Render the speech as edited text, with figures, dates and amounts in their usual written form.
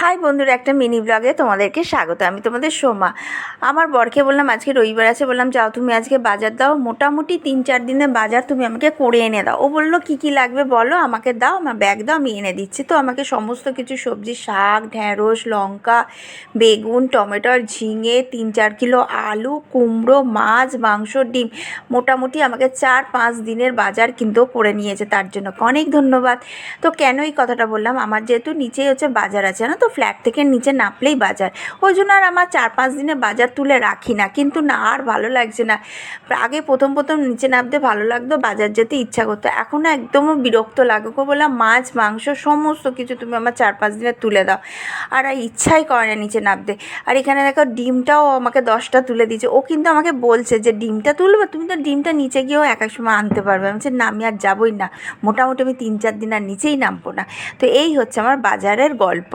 High বন্ধুরা, একটা mini ব্লগে তোমাদেরকে স্বাগত। আমি তোমাদের সোমা। আমার বরকে বললাম আজকে রবিবার আছে, বললাম যাও তুমি আজকে বাজার দাও, মোটামুটি 3-4 দিনের বাজার তুমি আমাকে করে এনে দাও। ও বললো কী কী লাগবে বলো, আমাকে দাও, আমার ব্যাগ দাও, আমি এনে দিচ্ছি। তো আমাকে সমস্ত কিছু সবজি, শাক, ঢ্যাঁড়স, লঙ্কা, বেগুন, টমেটো, ঝিঙে, 3-4 কিলো আলু, কুমড়ো, মাছ, মাংস, ডিম, মোটামুটি আমাকে 4-5 দিনের বাজার কিন্তু করে নিয়েছে। তার জন্য অনেক ধন্যবাদ। তো কেন এই কথাটা বললাম, আমার যেহেতু নিচেই হচ্ছে বাজার আছে না, তো ফ্ল্যাট থেকে নিচে নামলেই বাজার, ওই জন্য আর আমার 4-5 দিনে বাজার তুলে রাখি না। কিন্তু না, আর ভালো লাগছে না। আগে প্রথম নিচে নামতে ভালো লাগতো, বাজার যেতে ইচ্ছা করতো, এখন একদমও বিরক্ত লাগে। ওকে বললাম মাছ, মাংস সমস্ত কিছু তুমি আমার 4-5 দিনে তুলে দাও, আর ইচ্ছাই করে না নিচে নামতে। আর এখানে দেখো ডিমটাও আমাকে 10টা তুলে দিয়েছে। ও কিন্তু আমাকে বলছে যে ডিমটা তুলবে, তুমি তো ডিমটা নিচে গিয়েও এক এক সময় আনতে পারবে। আমি বলছি না, আমি আর যাবোই না, মোটামুটি আমি 3-4 দিন আর নিচেই নামবো না। তো এই হচ্ছে আমার বাজারের গল্প।